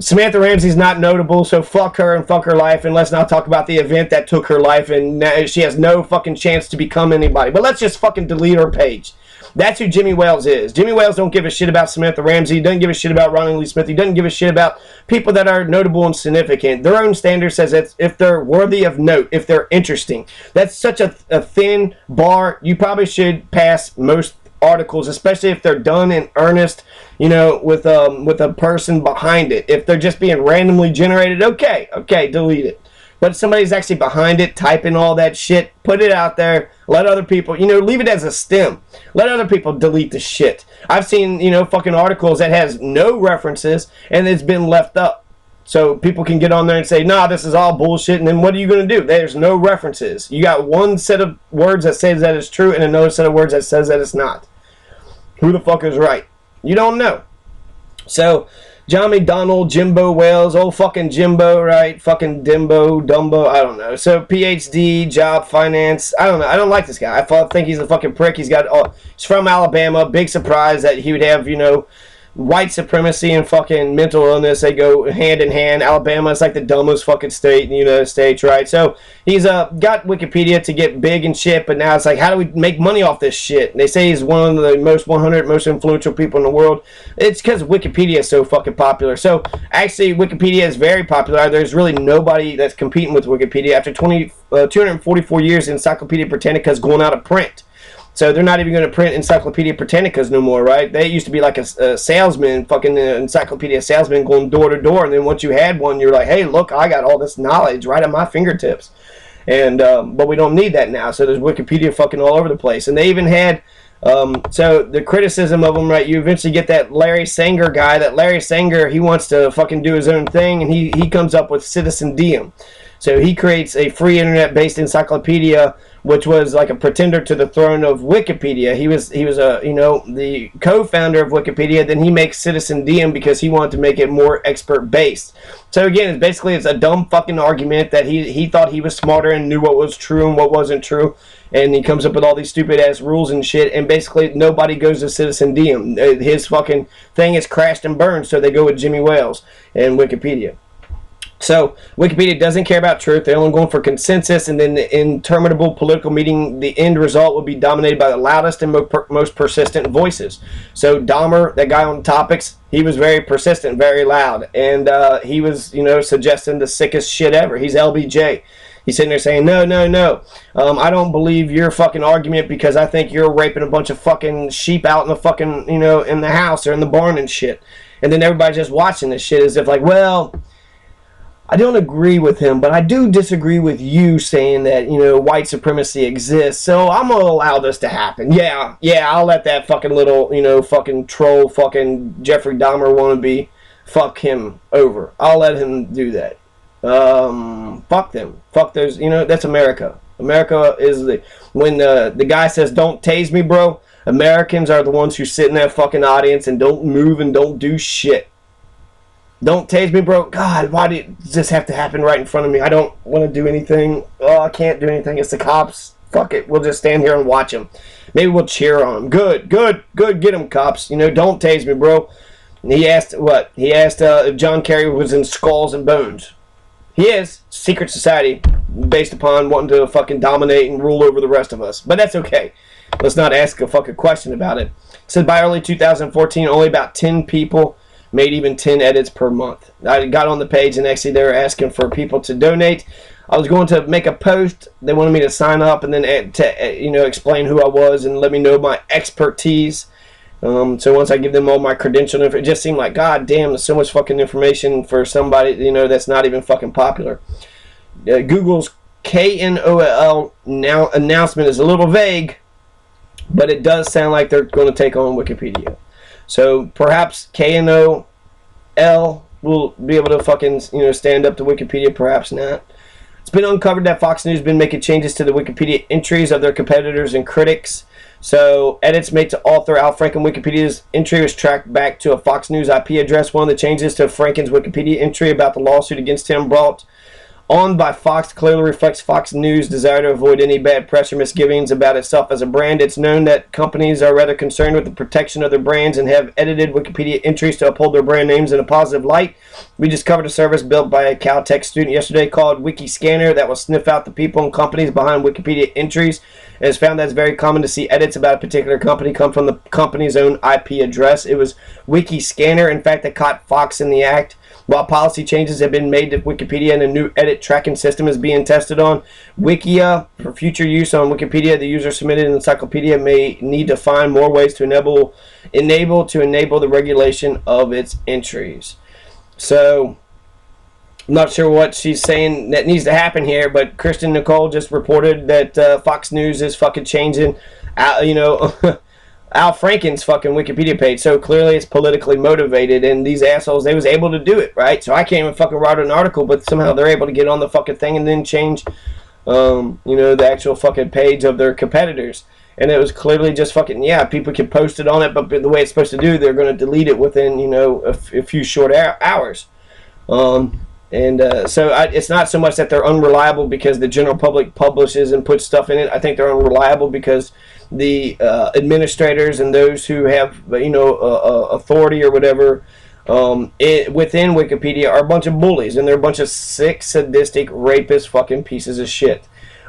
Samantha Ramsey's not notable, so fuck her and fuck her life, and let's not talk about the event that took her life, and now she has no fucking chance to become anybody. But let's just fucking delete her page. That's who Jimmy Wales is. Jimmy Wales don't give a shit about Samantha Ramsey. He doesn't give a shit about Ronnie Lee Smith. He doesn't give a shit about people that are notable and significant. Their own standard says that if they're worthy of note, if they're interesting. That's such a thin bar. You probably should pass most articles, especially if they're done in earnest, with a person behind it. If they're just being randomly generated, okay, delete it. But if somebody's actually behind it, typing all that shit, put it out there, let other people, leave it as a stem. Let other people delete the shit. I've seen, fucking articles that has no references and it's been left up. So people can get on there and say, nah, this is all bullshit, and then what are you going to do? There's no references. You got one set of words that says that it's true and another set of words that says that it's not. Who the fuck is right? You don't know. So, John McDonald, Jimbo Wales, old fucking Jimbo, right? Fucking Dumbo, I don't know. So, PhD, job, finance, I don't know. I don't like this guy. I think he's a fucking prick. He's from Alabama. Big surprise that he would have, white supremacy and fucking mental illness, they go hand in hand. Alabama is like the dumbest fucking state in the United States, right? So he's got Wikipedia to get big and shit, but now it's like, how do we make money off this shit? And they say he's one of the 100 most influential people in the world. It's because Wikipedia is so fucking popular. So actually, Wikipedia is very popular. There's really nobody that's competing with Wikipedia. After 244 years, Encyclopedia Britannica is going out of print. So they're not even going to print Encyclopedia Britannicas no more, right? They used to be like a salesman, fucking encyclopedia salesman going door to door. And then once you had one, you're like, hey, look, I got all this knowledge right at my fingertips. And but we don't need that now. So there's Wikipedia fucking all over the place. And they even had, so the criticism of them, right, you eventually get that Larry Sanger guy. That Larry Sanger, he wants to fucking do his own thing. And he comes up with Citizen Diem. So he creates a free internet-based encyclopedia, which was like a pretender to the throne of Wikipedia. He was the co-founder of Wikipedia. Then he makes Citizen Diem because he wanted to make it more expert-based. So again, it's a dumb fucking argument that he thought he was smarter and knew what was true and what wasn't true. And he comes up with all these stupid-ass rules and shit, and basically nobody goes to Citizen Diem. His fucking thing is crashed and burned, so they go with Jimmy Wales and Wikipedia. So, Wikipedia doesn't care about truth. They're only going for consensus, and then the interminable political meeting, the end result will be dominated by the loudest and most persistent voices. So, Dahmer, that guy on Topics, he was very persistent, very loud, and he was, suggesting the sickest shit ever. He's LBJ. He's sitting there saying, no, no, no. I don't believe your fucking argument because I think you're raping a bunch of fucking sheep out in the fucking, in the house or in the barn and shit. And then everybody's just watching this shit as if like, well, I don't agree with him, but I do disagree with you saying that, white supremacy exists, so I'm going to allow this to happen. Yeah, I'll let that fucking little, fucking troll, fucking Jeffrey Dahmer wannabe fuck him over. I'll let him do that. Fuck them. Fuck those, that's America. America is when the guy says, don't tase me, bro, Americans are the ones who sit in that fucking audience and don't move and don't do shit. Don't tase me, bro. God, why did this have to happen right in front of me? I don't want to do anything. Oh, I can't do anything. It's the cops. Fuck it. We'll just stand here and watch them. Maybe we'll cheer on them. Good. Get them, cops. Don't tase me, bro. And he asked what? He asked if John Kerry was in Skulls and Bones. He is. Secret society based upon wanting to fucking dominate and rule over the rest of us. But that's okay. Let's not ask a fucking question about it. It said by early 2014, only about 10 people made even 10 edits per month. I got on the page and actually they were asking for people to donate. I was going to make a post. They wanted me to sign up and then to explain who I was and let me know my expertise. So once I give them all my credential, it just seemed like, god damn, there's so much fucking information for somebody, that's not even fucking popular. Google's KNOL now announcement is a little vague, but it does sound like they're going to take on Wikipedia. So perhaps KNOL will be able to fucking, stand up to Wikipedia, perhaps not. It's been uncovered that Fox News has been making changes to the Wikipedia entries of their competitors and critics. So edits made to author Al Franken Wikipedia's entry was tracked back to a Fox News IP address. One of the changes to Franken's Wikipedia entry about the lawsuit against him brought on by Fox clearly reflects Fox News' desire to avoid any bad press or misgivings about itself as a brand. It's known that companies are rather concerned with the protection of their brands and have edited Wikipedia entries to uphold their brand names in a positive light. We just covered a service built by a Caltech student yesterday called Wikiscanner that will sniff out the people and companies behind Wikipedia entries, and has found that it's very common to see edits about a particular company come from the company's own IP address. It was Wikiscanner, in fact, that caught Fox in the act. While policy changes have been made to Wikipedia and a new edit tracking system is being tested on Wikia for future use on Wikipedia, the user submitted an encyclopedia may need to find more ways to enable the regulation of its entries. So, I'm not sure what she's saying that needs to happen here, but Kristen Nicole just reported that Fox News is fucking changing, Al Franken's fucking Wikipedia page. So clearly it's politically motivated, and these assholes, they was able to do it, right? So I can't even fucking write an article, but somehow they're able to get on the fucking thing and then change, the actual fucking page of their competitors. And it was clearly just fucking, people can post it on it, but the way it's supposed to do, they're going to delete it within, a few short hours. So it's not so much that they're unreliable because the general public publishes and puts stuff in it. I think they're unreliable because the administrators and those who have, authority or whatever within Wikipedia are a bunch of bullies, and they're a bunch of sick, sadistic, rapist fucking pieces of shit.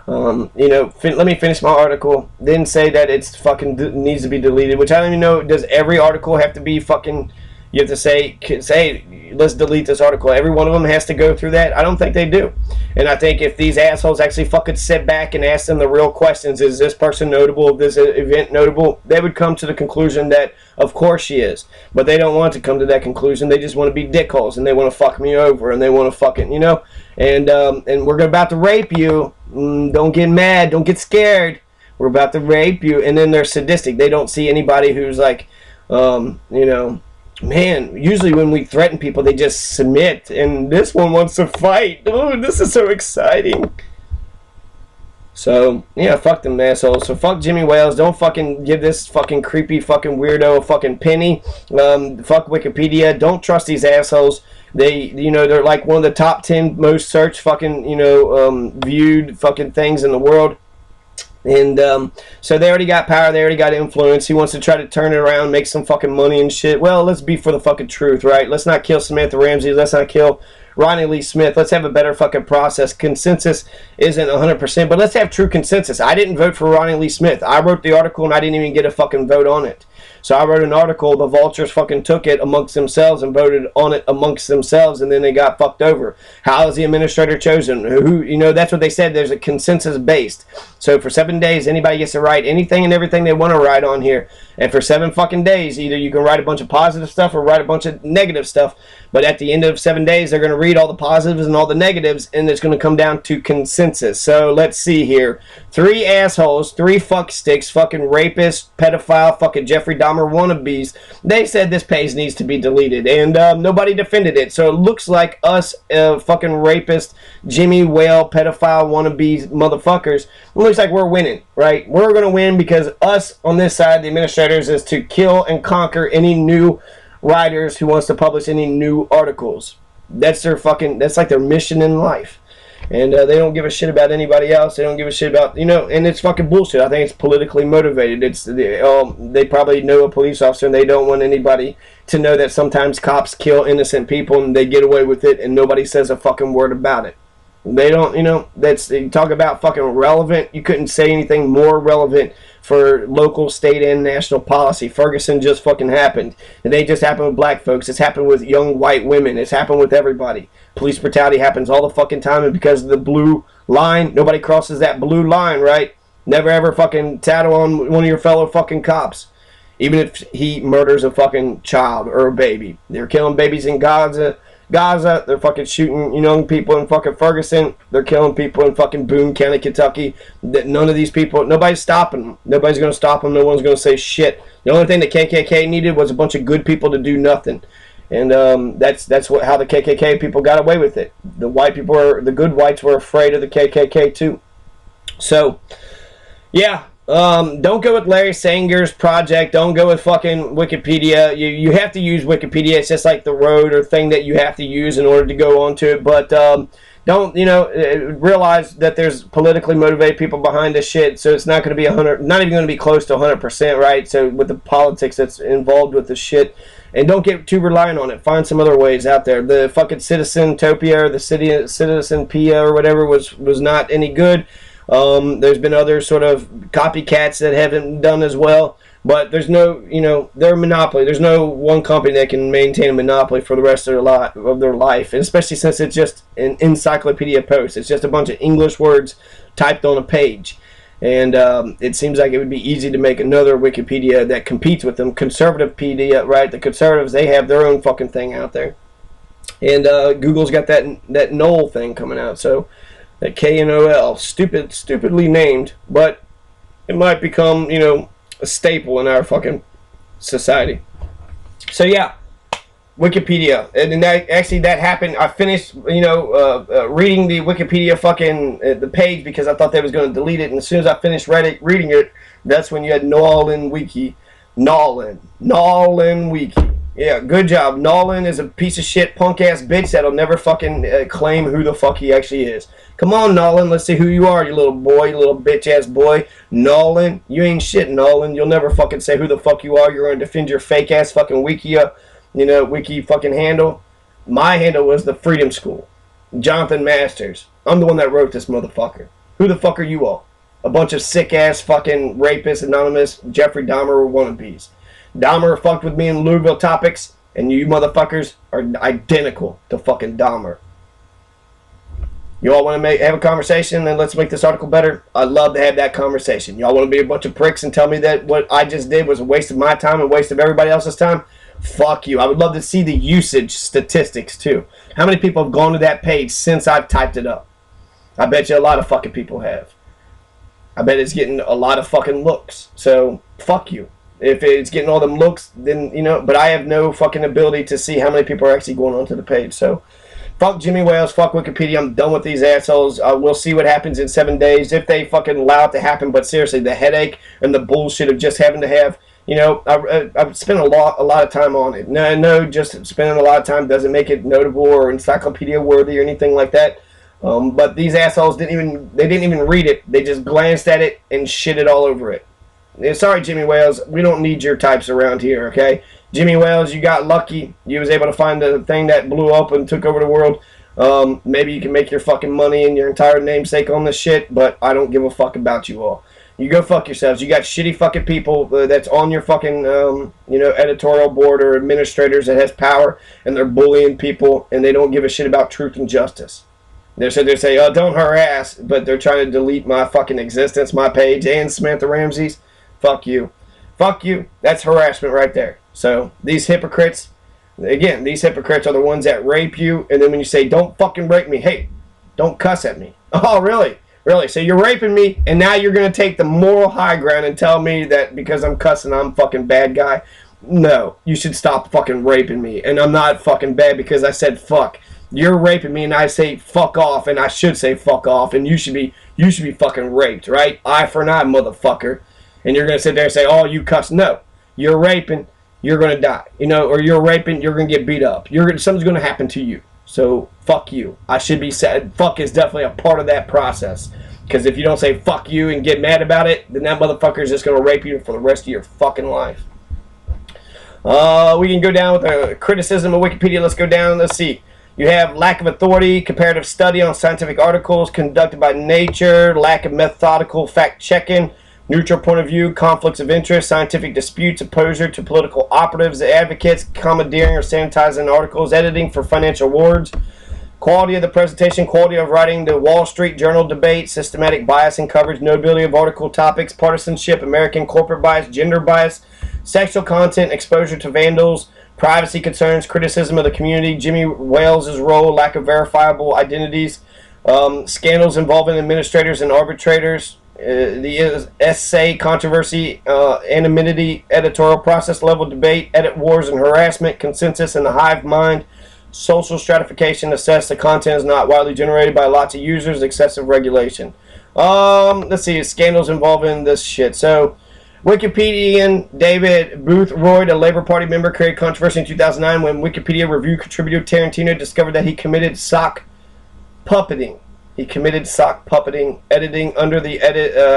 Let me finish my article. Didn't say that it's fucking needs to be deleted, which I don't even know. Does every article have to be fucking? You have to say, let's delete this article. Every one of them has to go through that. I don't think they do. And I think if these assholes actually fucking sit back and ask them the real questions, is this person notable, is this event notable, they would come to the conclusion that, of course she is. But they don't want to come to that conclusion. They just want to be dickholes, and they want to fuck me over, and they want to fucking, and we're about to rape you. Don't get mad. Don't get scared. We're about to rape you. And then they're sadistic. They don't see anybody who's like, man, usually when we threaten people, they just submit, and this one wants to fight. Oh, this is so exciting. So, fuck them assholes. So fuck Jimmy Wales. Don't fucking give this fucking creepy fucking weirdo a fucking penny. Fuck Wikipedia. Don't trust these assholes. They, they're like one of the top 10 most searched fucking, viewed fucking things in the world. And so they already got power, they already got influence. He wants to try to turn it around, make some fucking money and shit. Well, let's be for the fucking truth, right? Let's not kill Samantha Ramsey. Let's not kill Ronnie Lee Smith. Let's have a better fucking process. Consensus isn't 100%, but let's have true consensus. I didn't vote for Ronnie Lee Smith. I wrote the article and I didn't even get a fucking vote on it. So I wrote an article. The vultures fucking took it amongst themselves and voted on it amongst themselves, and then they got fucked over. How is the administrator chosen? Who, you know, that's what they said. There's a consensus based. So for 7 days, anybody gets to write anything and everything they want to write on here. And for 7 fucking days, either you can write a bunch of positive stuff or write a bunch of negative stuff. But at the end of 7 days, they're going to read all the positives and all the negatives, and it's going to come down to consensus. So let's see here. 3 assholes, 3 fuck sticks, fucking rapists, pedophile, fucking Jeffrey Dahmer wannabes. They said this page needs to be deleted, and nobody defended it. So it looks like us fucking rapist, Jimmy Whale, pedophile wannabes, motherfuckers, it looks like we're winning, right? We're going to win because us on this side, the administrators, is to kill and conquer any new writers who wants to publish any new articles. That's their fucking, that's like their mission in life. And they don't give a shit about anybody else. They don't give a shit about, you know, and it's fucking bullshit. I think it's politically motivated. It's they probably know a police officer and they don't want anybody to know that sometimes cops kill innocent people and they get away with it and nobody says a fucking word about it. They don't, you know, that's, you talk about fucking relevant. You couldn't say anything more relevant for local, state, and national policy. Ferguson just fucking happened. It ain't just happened with black folks. It's happened with young white women. It's happened with everybody. Police brutality happens all the fucking time, and because of the blue line, nobody crosses that blue line, right? Never ever fucking tattle on one of your fellow fucking cops. Even if he murders a fucking child or a baby. They're killing babies in Gaza. They're fucking shooting young people in fucking Ferguson. They're killing people in fucking Boone County, Kentucky. None of these people, nobody's stopping them. Nobody's going to stop them. No one's going to say shit. The only thing the KKK needed was a bunch of good people to do nothing. And that's how the KKK people got away with it. The white people, the good whites were afraid of the KKK too. So, yeah. Don't go with Larry Sanger's project. Don't go with fucking Wikipedia. You have to use Wikipedia. It's just like the road or thing that you have to use in order to go onto it. But don't, you know, realize that there's politically motivated people behind this shit. So it's not going to be 100, not even going to be close to 100%, right? So with the politics that's involved with the shit. And don't get too reliant on it. Find some other ways out there. The fucking Citizen-topia or the Citizen-pia or whatever was not any good. There's been other sort of copycats that haven't done as well, but there's no, you know, they're a monopoly. There's no one company that can maintain a monopoly for the rest of their life, and especially since it's just an encyclopedia post. It's just a bunch of English words typed on a page, and it seems like it would be easy to make another Wikipedia that competes with them. Conservativepedia, right? The conservatives, they have their own fucking thing out there, and Google's got that Knoll thing coming out, so. That KNOL, stupidly named, but it might become, you know, a staple in our fucking society. So yeah, Wikipedia, and that happened. I finished, you know, reading the Wikipedia fucking the page because I thought they was going to delete it, and as soon as I finished reading it, that's when you had Nolan Wiki, Nolan Wiki. Yeah, good job. Nolan is a piece of shit, punk ass bitch that'll never fucking claim who the fuck he actually is. Come on, Nolan, let's see who you are, you little boy, you little bitch ass boy. Nolan, you ain't shit, Nolan. You'll never fucking say who the fuck you are. You're gonna defend your fake ass fucking wiki fucking handle. My handle was the Freedom School. Jonathan Masters. I'm the one that wrote this motherfucker. Who the fuck are you all? A bunch of sick ass fucking rapists, anonymous, Jeffrey Dahmer wannabes. Dahmer fucked with me in Louisville Topics, and you motherfuckers are identical to fucking Dahmer. You all want to have a conversation and let's make this article better? I'd love to have that conversation. Y'all want to be a bunch of pricks and tell me that what I just did was a waste of my time and a waste of everybody else's time? Fuck you. I would love to see the usage statistics too. How many people have gone to that page since I've typed it up? I bet you a lot of fucking people have. I bet it's getting a lot of fucking looks. So, fuck you. If it's getting all them looks, then, you know, but I have no fucking ability to see how many people are actually going onto the page. So, fuck Jimmy Wales, fuck Wikipedia. I'm done with these assholes. We'll see what happens in 7 days if they fucking allow it to happen. But seriously, the headache and the bullshit of just having to have, you know, I've spent a lot of time on it. No, just spending a lot of time doesn't make it notable or encyclopedia worthy or anything like that. But these assholes didn't even read it. They just glanced at it and shitted all over it. Sorry, Jimmy Wales. We don't need your types around here, okay? Jimmy Wales, you got lucky. You was able to find the thing that blew up and took over the world. Maybe you can make your fucking money and your entire namesake on this shit, but I don't give a fuck about you all. You go fuck yourselves. You got shitty fucking people that's on your fucking, editorial board or administrators that has power, and they're bullying people, and they don't give a shit about truth and justice. They say, oh, don't harass, but they're trying to delete my fucking existence, my page, and Samantha Ramsey's. Fuck you. Fuck you. That's harassment right there. So, these hypocrites, again, these hypocrites are the ones that rape you, and then when you say, don't fucking rape me, hey, don't cuss at me. Oh, really? Really? So you're raping me, and now you're going to take the moral high ground and tell me that because I'm cussing, I'm fucking bad guy? No. You should stop fucking raping me. And I'm not fucking bad because I said fuck. You're raping me, and I say fuck off, and I should say fuck off, and you should be fucking raped, right? Eye for an eye, motherfucker. And you're going to sit there and say, oh, you cuss. No. You're raping, you're going to die. Or you're raping, you're going to get beat up. Something's going to happen to you. So, fuck you. I should be said, fuck is definitely a part of that process. Because if you don't say fuck you and get mad about it, then that motherfucker is just going to rape you for the rest of your fucking life. We can go down with the criticism of Wikipedia. Let's go down. Let's see. You have lack of authority, comparative study on scientific articles conducted by Nature, lack of methodical fact-checking, neutral point of view, conflicts of interest, scientific disputes, opposure to political operatives, advocates, commandeering or sanitizing articles, editing for financial rewards, quality of the presentation, quality of writing, the Wall Street Journal debate, systematic bias in coverage, notability of article topics, partisanship, American corporate bias, gender bias, sexual content, exposure to vandals, privacy concerns, criticism of the community, Jimmy Wales' role, lack of verifiable identities, scandals involving administrators and arbitrators, the essay controversy, anonymity, editorial process level debate, edit wars and harassment, consensus in the hive mind, social stratification, assess the content is not widely generated by lots of users, excessive regulation. Let's see, scandals involving this shit. So, Wikipedian David Boothroyd, a Labour Party member, created controversy in 2009 when Wikipedia review contributor Tarantino discovered that he committed sock puppeting. Editing under the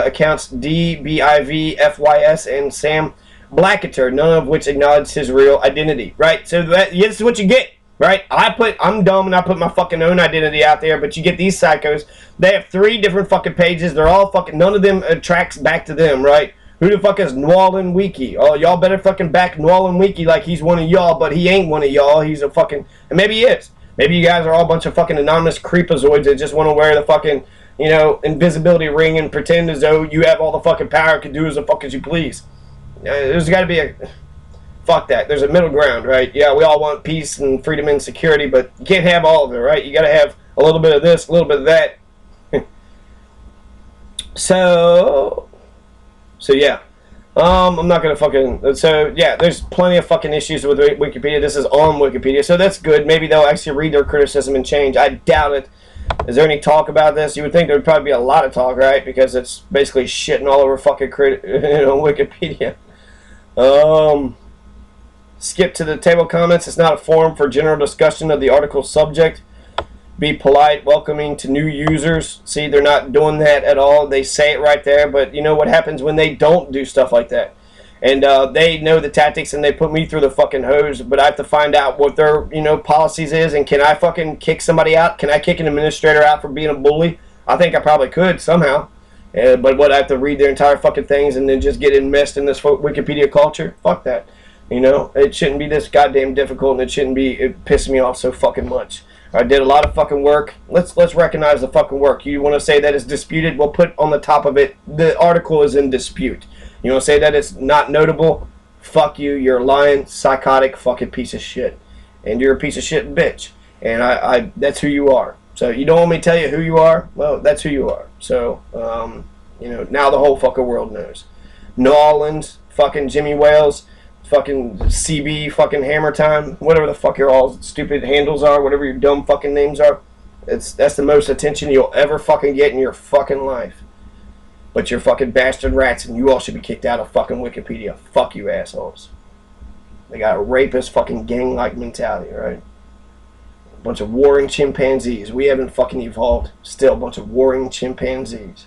accounts DBIV, FYS, and Sam Blacketer, none of which acknowledged his real identity. Right? So this is what you get. Right? I'm dumb and I put my fucking own identity out there, but you get these psychos. They have 3 different fucking pages. They're all fucking, none of them tracks back to them, right? Who the fuck is Nwalin Wiki? Oh, y'all better fucking back Nwalin Wiki like he's one of y'all, but he ain't one of y'all. He's a fucking, and maybe he is. Maybe you guys are all a bunch of fucking anonymous creepazoids that just want to wear the fucking, invisibility ring and pretend as though you have all the fucking power, can do as the fuck as you please. There's got to be a, fuck that. There's a middle ground, right? Yeah, we all want peace and freedom and security, but you can't have all of it, right? You got to have a little bit of this, a little bit of that. So yeah. I'm not going to fucking... So, yeah, there's plenty of fucking issues with Wikipedia. This is on Wikipedia, so that's good. Maybe they'll actually read their criticism and change. I doubt it. Is there any talk about this? You would think there would probably be a lot of talk, right? Because it's basically shitting all over fucking Wikipedia. Skip to the table comments. It's not a forum for general discussion of the article's subject. Be polite, welcoming to new users. See, they're not doing that at all. They say it right there, but you know what happens when they don't do stuff like that? And they know the tactics, and they put me through the fucking hose, but I have to find out what their, policies is, and can I fucking kick somebody out? Can I kick an administrator out for being a bully? I think I probably could, somehow. But what, I have to read their entire fucking things and then just get enmeshed in this Wikipedia culture? Fuck that. It shouldn't be this goddamn difficult, and it pisses me off so fucking much. I did a lot of fucking work. Let's recognize the fucking work. You want to say that it's disputed? Well, put on the top of it, the article is in dispute. You want to say that it's not notable? Fuck you. You're a lying, psychotic fucking piece of shit. And you're a piece of shit bitch. And I that's who you are. So you don't want me to tell you who you are? Well, that's who you are. So, now the whole fucking world knows. Nolans, fucking Jimmy Wales, fucking CB, fucking Hammer Time, whatever the fuck your all stupid handles are, whatever your dumb fucking names are. That's the most attention you'll ever fucking get in your fucking life. But you're fucking bastard rats, and you all should be kicked out of fucking Wikipedia. Fuck you assholes. They got a rapist fucking gang-like mentality, right? A bunch of warring chimpanzees. We haven't fucking evolved. Still a bunch of warring chimpanzees.